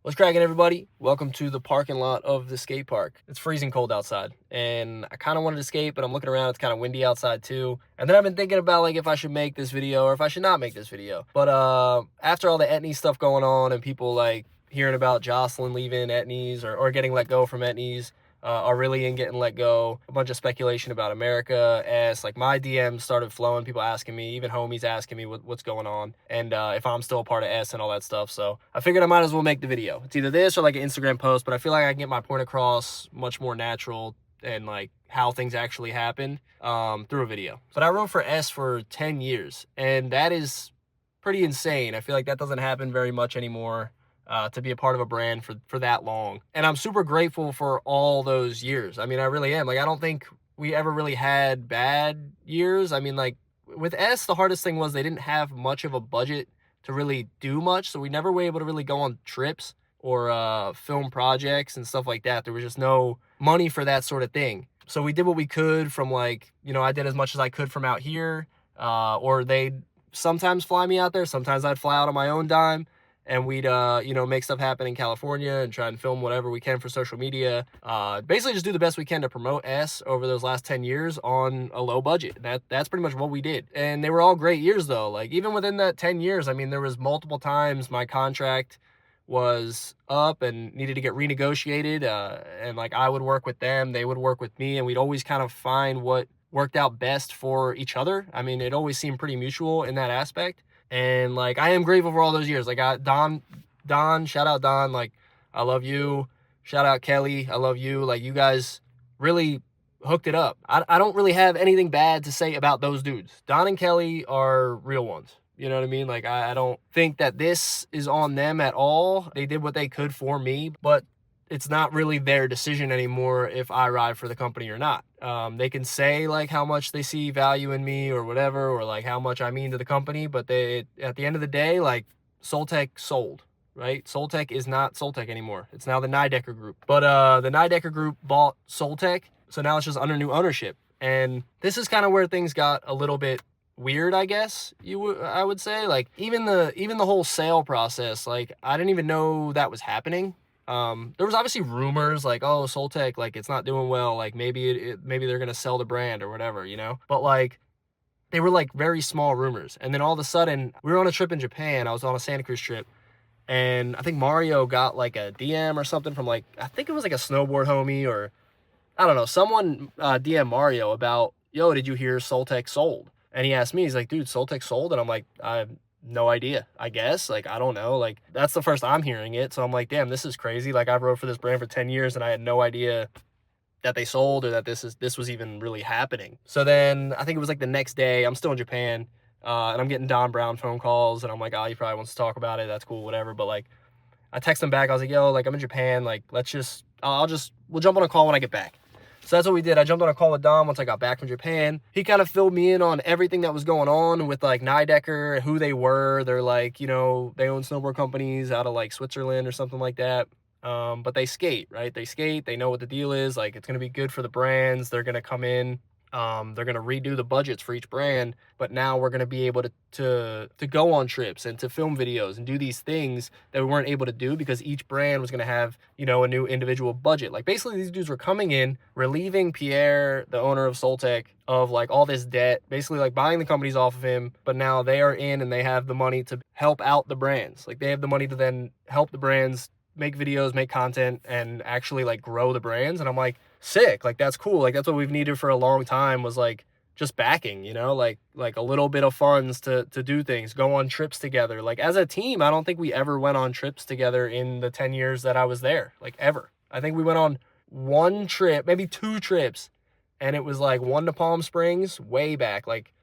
What's cracking, everybody? Welcome to the parking lot of the skate park. It's freezing cold outside, and I kind of wanted to skate, but I'm looking around. It's kind of windy outside too. And then I've been thinking about like if I should make this video or if I should not make this video. But after all the Etnies stuff going on and people like hearing about Jocelyn leaving Etnies or getting let go from Etnies, Aurelian getting let go, a bunch of speculation about America, as like my DMs started flowing, people asking me, even homies asking me what's going on, and if I'm still a part of S and all that stuff. So I figured I might as well make the video. It's either this or like an Instagram post, but I feel like I can get my point across much more natural and like how things actually happen through a video. But I wrote for S for 10 years, and that is pretty insane. I feel like that doesn't happen very much anymore. To be a part of a brand for that long. And I'm super grateful for all those years. I mean, I really am. Like, I don't think we ever really had bad years. I mean, like, with S, the hardest thing was they didn't have much of a budget to really do much, so we never were able to really go on trips or film projects and stuff like that. There was just no money for that sort of thing. So we did what we could from, like, you know, I did as much as I could from out here, or they'd sometimes fly me out there. Sometimes I'd fly out on my own dime. And we'd, you know, make stuff happen in California and try and film whatever we can for social media. Basically just do the best we can to promote S over those last 10 years on a low budget. That's pretty much what we did. And they were all great years, though. Like, even within that 10 years, I mean, there was multiple times my contract was up and needed to get renegotiated. And, like, I would work with them, they would work with me, and we'd always kind of find what worked out best for each other. I mean, it always seemed pretty mutual in that aspect. And like, I am grateful for all those years. Like, Don, shout out Don. Like, I love you. Shout out Kelly. I love you. Like, you guys really hooked it up. I don't really have anything bad to say about those dudes. Don and Kelly are real ones. You know what I mean? Like, I don't think that this is on them at all. They did what they could for me, but it's not really their decision anymore if I ride for the company or not. They can say like how much they see value in me or whatever, or like how much I mean to the company, but at the end of the day, like, Soultech sold, right? Soultech is not Soultech anymore. It's now the Nidecker Group. But the Nidecker Group bought Soultech, so now it's just under new ownership. And this is kind of where things got a little bit weird, I guess I would say. Like, even the whole sale process, like, I didn't even know that was happening. There was obviously rumors like, oh, Soultech, like, it's not doing well, like maybe maybe they're gonna sell the brand or whatever, you know. But like, they were like very small rumors. And then all of a sudden, we were on a trip in Japan. I was on a Santa Cruz trip, and I think Mario got like a DM or something from, like, I think it was like a snowboard homie, or I don't know, someone DM Mario about, yo, did you hear Soultech sold? And he asked me, he's like, dude, Soultech sold? And I'm like, no idea, I guess. Like, I don't know. Like, that's the first I'm hearing it. So I'm like, damn, this is crazy. Like, I've rode for this brand for 10 years and I had no idea that they sold or that this was even really happening. So then I think it was like the next day, I'm still in Japan, and I'm getting Don Brown phone calls, and I'm like, oh, he probably wants to talk about it. That's cool, whatever. But like, I text him back. I was like, yo, like, I'm in Japan. Like, we'll jump on a call when I get back. So that's what we did. I jumped on a call with Dom once I got back from Japan. He kind of filled me in on everything that was going on with, like, Nidecker, who they were. They're like, you know, they own snowboard companies out of like Switzerland or something like that. But they skate, right? They skate. They know what the deal is. Like, it's going to be good for the brands. They're going to come in. They're going to redo the budgets for each brand, but now we're going to be able to go on trips and to film videos and do these things that we weren't able to do because each brand was going to have, you know, a new individual budget. Like, basically, these dudes were coming in, relieving Pierre, the owner of Soultech, of like all this debt, basically like buying the companies off of him, but now they are in and they have the money to help out the brands. Like, they have the money to then help the brands make videos, make content, and actually like grow the brands. And I'm like, sick. Like, that's cool. Like, that's what we've needed for a long time, was like just backing, you know, like a little bit of funds to do things, go on trips together. Like, as a team, I don't think we ever went on trips together in the 10 years that I was there, like, ever. I think we went on one trip, maybe two trips, and it was like one to Palm Springs way back. Like,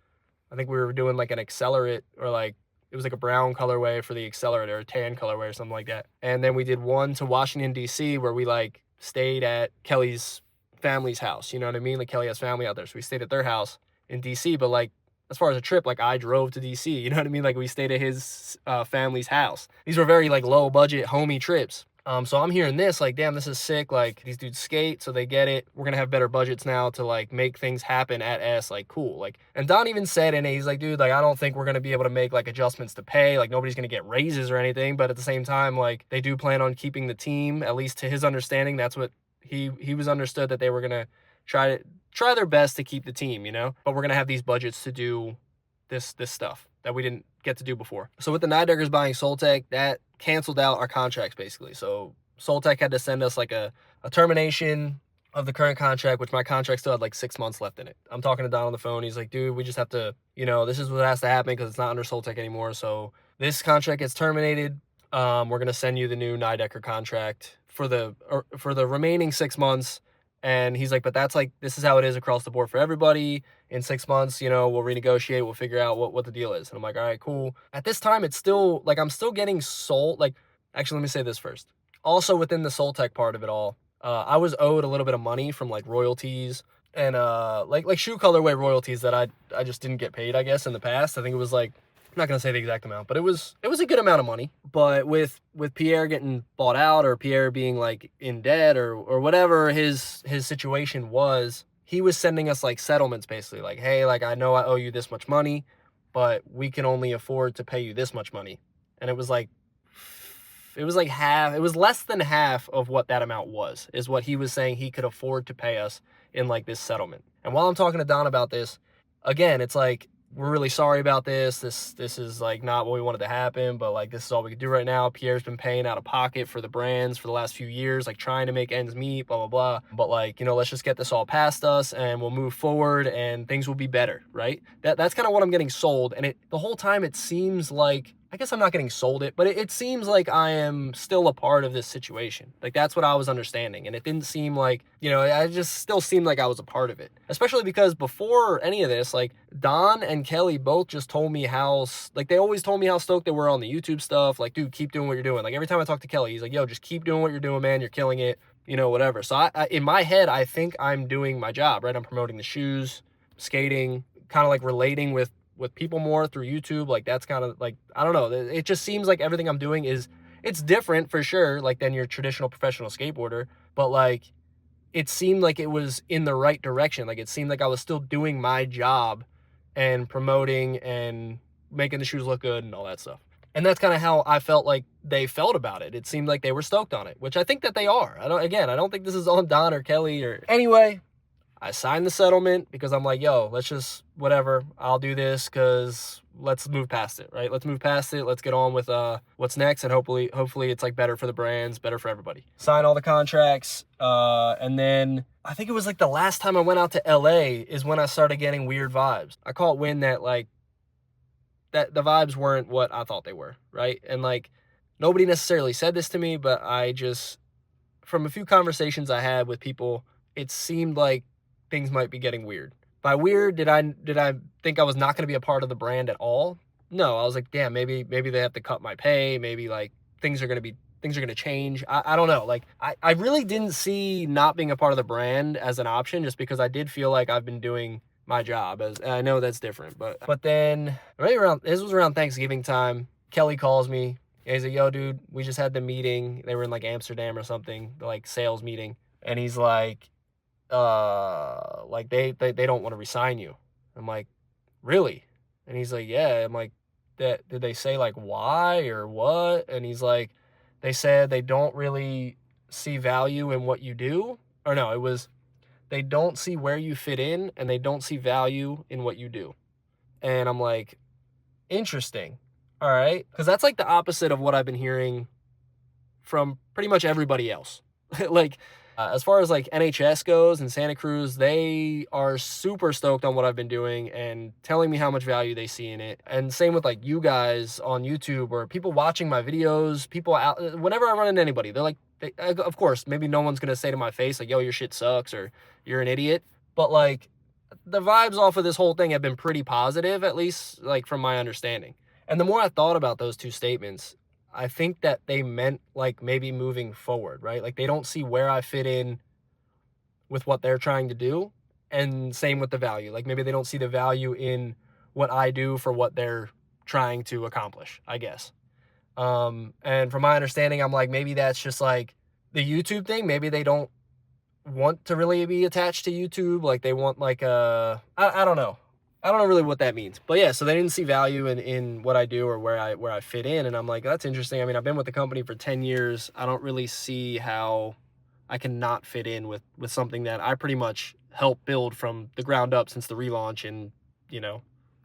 I think we were doing like an accelerate, or like, it was like a brown colorway for the accelerate or a tan colorway or something like that. And then we did one to Washington, D.C., where we like stayed at Kelly's family's house. You know what I mean? Like, Kelly has family out there, so we stayed at their house in DC. But like, as far as a trip, like, I drove to DC, you know what I mean? Like, we stayed at his family's house. These were very like low budget homie trips. So I'm hearing this, like, damn, this is sick. Like, these dudes skate, so they get it. We're gonna have better budgets now to like make things happen at S. Like, cool. Like, and Don even said in it, he's like, dude, like, I don't think we're gonna be able to make like adjustments to pay. Like, nobody's gonna get raises or anything. But at the same time, like, they do plan on keeping the team. At least to his understanding, that's what he was understood, that they were gonna try their best to keep the team, you know. But we're gonna have these budgets to do this stuff that we didn't get to do before. So with the Nideckers buying Soultech, that canceled out our contracts basically. So Soultech had to send us like a termination of the current contract, which my contract still had like 6 months left in it. I'm talking to Don on the phone. He's like, dude, we just have to, you know, this is what has to happen because it's not under Soultech anymore. So this contract gets terminated. We're going to send you the new Nidecker contract for the remaining 6 months. And he's like, but that's like, this is how it is across the board for everybody. In 6 months, you know, we'll renegotiate, we'll figure out what the deal is. And I'm like, all right, cool. At this time, it's still like, I'm still getting sold. Like, actually, let me say this first. Also within the Soultech part of it all, I was owed a little bit of money from like royalties and like shoe colorway royalties that I just didn't get paid, I guess, in the past. I think it was like, I'm not gonna say the exact amount, but it was a good amount of money. But with Pierre getting bought out, or Pierre being like in debt, or whatever his situation was, he was sending us like settlements basically, like, hey, like, I know I owe you this much money, but we can only afford to pay you this much money. And it was like half, it was less than half of what that amount was, is what he was saying he could afford to pay us in like this settlement. And while I'm talking to Don about this, again, it's like, we're really sorry about this. This is like not what we wanted to happen, but like, this is all we could do right now. Pierre's been paying out of pocket for the brands for the last few years, like trying to make ends meet, blah, blah, blah. But like, you know, let's just get this all past us and we'll move forward and things will be better, right? That's kind of what I'm getting sold. And the whole time it seems like, I guess I'm not getting sold it, but it seems like I am still a part of this situation. Like, that's what I was understanding. And it didn't seem like, you know, I just still seemed like I was a part of it. Especially because before any of this, like, Don and Kelly both just told me how, like, they always told me how stoked they were on the YouTube stuff. Like, dude, keep doing what you're doing. Like, every time I talk to Kelly, he's like, yo, just keep doing what you're doing, man. You're killing it, you know, whatever. So I in my head, I think I'm doing my job, right? I'm promoting the shoes, skating, kind of like relating with people more through YouTube. Like, that's kind of like, I don't know, it just seems like everything I'm doing it's different for sure, like, than your traditional professional skateboarder, but like, it seemed like it was in the right direction. Like, it seemed like I was still doing my job and promoting and making the shoes look good and all that stuff. And that's kind of how I felt like they felt about it. It seemed like they were stoked on it, which I think that they are. I don't think this is on Don or Kelly or anyway. I signed the settlement because I'm like, yo, let's just, whatever, I'll do this because let's move past it, right? Let's move past it. Let's get on with what's next, and hopefully it's like better for the brands, better for everybody. Sign all the contracts, and then I think it was like the last time I went out to LA is when I started getting weird vibes. I caught wind that like that the vibes weren't what I thought they were, right? And like, nobody necessarily said this to me, but I just, from a few conversations I had with people, it seemed like things might be getting weird. By weird, did I think I was not going to be a part of the brand at all? No, I was like, damn, maybe they have to cut my pay. Maybe like things are going to change. I don't know. Like, I really didn't see not being a part of the brand as an option, just because I did feel like I've been doing my job. As I know that's different, but then right this was around Thanksgiving time. Kelly calls me. He's like, yo, dude, we just had the meeting. They were in like Amsterdam or something, like sales meeting. And he's like, they don't want to resign you. I'm like, really? And he's like, yeah. I'm like, did they say like why or what? And he's like, they said they don't really see value in what you do. Or no, it was, they don't see where you fit in and they don't see value in what you do. And I'm like, interesting. All right. Because that's like the opposite of what I've been hearing from pretty much everybody else. Like, as far as like NHS goes and Santa Cruz, they are super stoked on what I've been doing and telling me how much value they see in it. And same with like you guys on YouTube or people watching my videos, people out, whenever I run into anybody, they're like, of course, maybe no one's going to say to my face like, yo, your shit sucks or you're an idiot. But like, the vibes off of this whole thing have been pretty positive, at least like from my understanding. And the more I thought about those two statements, I think that they meant like maybe moving forward, right? Like, they don't see where I fit in with what they're trying to do. And same with the value. Like, maybe they don't see the value in what I do for what they're trying to accomplish, I guess. And from my understanding, I'm like, maybe that's just like the YouTube thing. Maybe they don't want to really be attached to YouTube. Like they want like I don't know. I don't know really what that means. But yeah, so they didn't see value in what I do or where I fit in. And I'm like, that's interesting. I mean, I've been with the company for 10 years. I don't really see how I can not fit in with something that I pretty much helped build from the ground up since the relaunch in,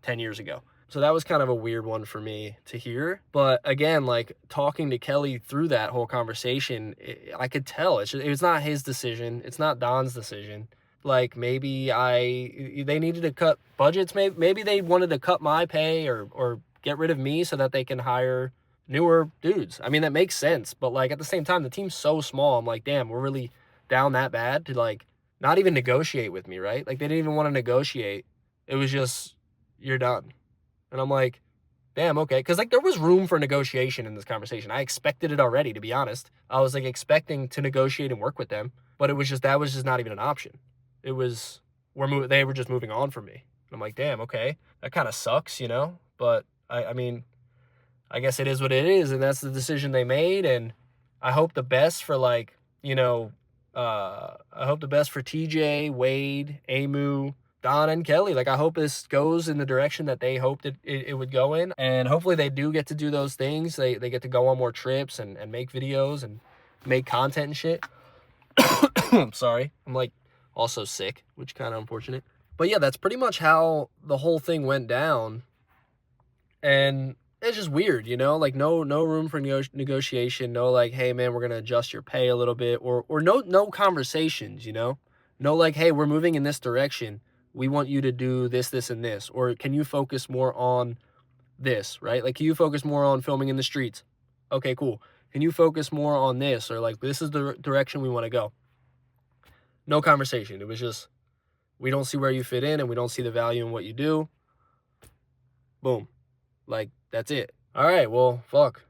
10 years ago. So that was kind of a weird one for me to hear. But again, like talking to Kelly through that whole conversation, I could tell it's not his decision. It's not Don's decision. Like maybe they needed to cut budgets. Maybe they wanted to cut my pay or get rid of me so that they can hire newer dudes. I mean, that makes sense. But like at the same time, the team's so small. I'm like, damn, we're really down that bad to like not even negotiate with me, right? Like they didn't even want to negotiate. It was just, you're done. And I'm like, damn, okay. Because, like, there was room for negotiation in this conversation. I expected it already, to be honest. I was, like, expecting to negotiate and work with them. But that was just not even an option. It was, they were just moving on from me. And I'm like, damn, okay. That kind of sucks, But, I mean, I guess it is what it is. And that's the decision they made. And I hope the best for, like, I hope the best for TJ, Wade, Amu, Don and Kelly. Like, I hope this goes in the direction that they hoped it would go in. And hopefully they do get to do those things. They get to go on more trips and make videos and make content and shit. I'm sorry. I'm, like, also sick, which kind of unfortunate. But, yeah, that's pretty much how the whole thing went down. And it's just weird, Like, no room for negotiation. No, like, hey, man, we're going to adjust your pay a little bit. Or no conversations, No, like, hey, we're moving in this direction. We want you to do this, this, and this. Or can you focus more on this, right? Like, can you focus more on filming in the streets? Okay, cool. Can you focus more on this? Or, like, this is the direction we want to go. No conversation. It was just, we don't see where you fit in and we don't see the value in what you do. Boom. Like, that's it. All right, well, fuck.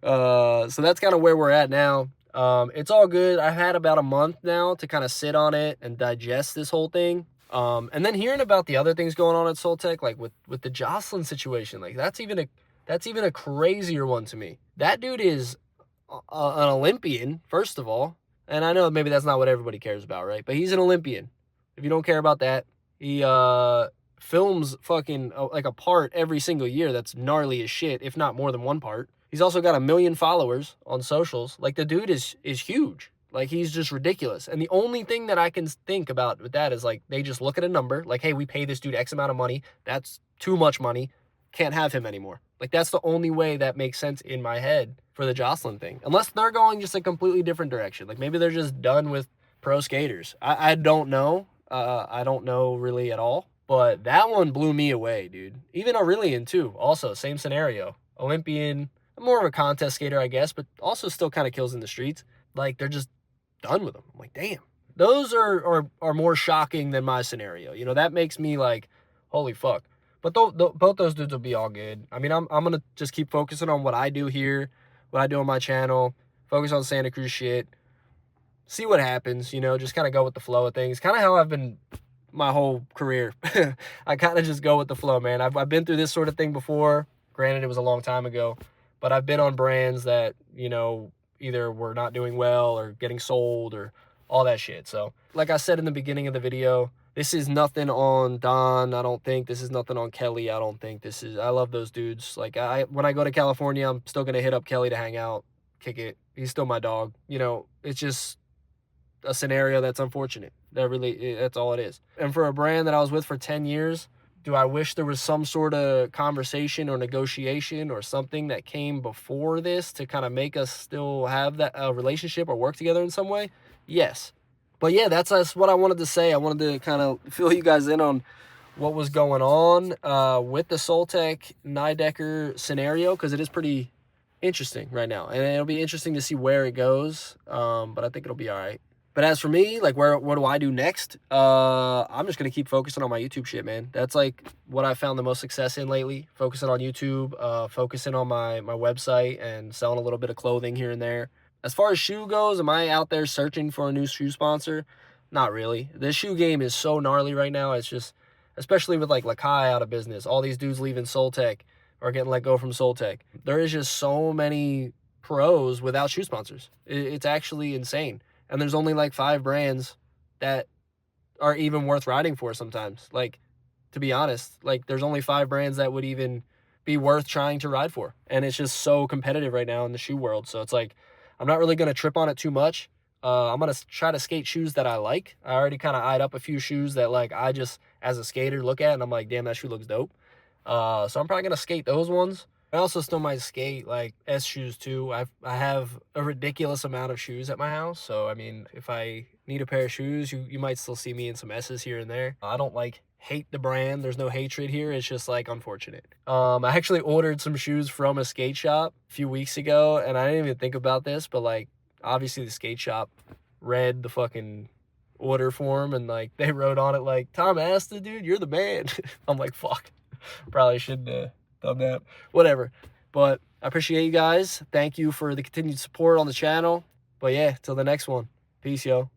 So that's kind of where we're at now. It's all good. I've had about a month now to kind of sit on it and digest this whole thing. And then hearing about the other things going on at Soultech, like with the Jocelyn situation, like that's even a crazier one to me. That dude is an Olympian, first of all. And I know maybe that's not what everybody cares about, right? But he's an Olympian. If you don't care about that, he films fucking like a part every single year that's gnarly as shit, if not more than one part. He's also got 1 million followers on socials. Like, the dude is huge. Like, he's just ridiculous. And the only thing that I can think about with that is, like, they just look at a number. Like, hey, we pay this dude X amount of money. That's too much money. Can't have him anymore. Like, that's the only way that makes sense in my head for the Jocelyn thing. Unless they're going just a completely different direction. Like, maybe they're just done with pro skaters. I don't know. I don't know really at all. But that one blew me away, dude. Even Aurelian, too. Also, same scenario. Olympian, more of a contest skater, I guess, but also still kind of kills in the streets. Like, they're just done with them. I'm like, damn. Those are more shocking than my scenario. That makes me like, holy fuck. But both those dudes will be all good. I mean, I'm going to just keep focusing on what I do here, what I do on my channel, focus on Santa Cruz shit, see what happens, just kind of go with the flow of things. Kind of how I've been my whole career. I kind of just go with the flow, man. I've been through this sort of thing before. Granted, it was a long time ago. But I've been on brands that, either were not doing well or getting sold or all that shit. So, like I said in the beginning of the video, this is nothing on Don, I don't think. This is nothing on Kelly, I don't think. I love those dudes. Like, when I go to California, I'm still going to hit up Kelly to hang out, kick it. He's still my dog. It's just a scenario that's unfortunate. That's all it is. And for a brand that I was with for 10 years, do I wish there was some sort of conversation or negotiation or something that came before this to kind of make us still have that relationship or work together in some way? Yes. But yeah, that's what I wanted to say. I wanted to kind of fill you guys in on what was going on with the Soultech Nidecker scenario, because it is pretty interesting right now. And it'll be interesting to see where it goes, but I think it'll be all right. But as for me, like, what do I do next? I'm just going to keep focusing on my YouTube shit, man. That's, like, what I found the most success in lately. Focusing on YouTube, focusing on my website, and selling a little bit of clothing here and there. As far as shoe goes, am I out there searching for a new shoe sponsor? Not really. The shoe game is so gnarly right now. It's just, especially with, like, Lakai out of business. All these dudes leaving Soultech. are getting let go from Soultech. There is just so many pros without shoe sponsors. It's actually insane. And there's only like 5 brands that are even worth riding for sometimes. Like, to be honest, like there's only 5 brands that would even be worth trying to ride for. And it's just so competitive right now in the shoe world. So it's like, I'm not really going to trip on it too much. I'm going to try to skate shoes that I like. I already kind of eyed up a few shoes that like I just, as a skater, look at and I'm like, damn, that shoe looks dope. So I'm probably going to skate those ones. I also still might skate like S shoes too. I have a ridiculous amount of shoes at my house. So, I mean, if I need a pair of shoes, you might still see me in some S's here and there. I don't like hate the brand. There's no hatred here. It's just like unfortunate. I actually ordered some shoes from a skate shop a few weeks ago and I didn't even think about this, but like obviously the skate shop read the fucking order form and like they wrote on it like, Tom Asta, dude, you're the man. I'm like, fuck, probably shouldn't have done that. Whatever. But I appreciate you guys. Thank you for the continued support on the channel. But yeah, till the next one. Peace, yo.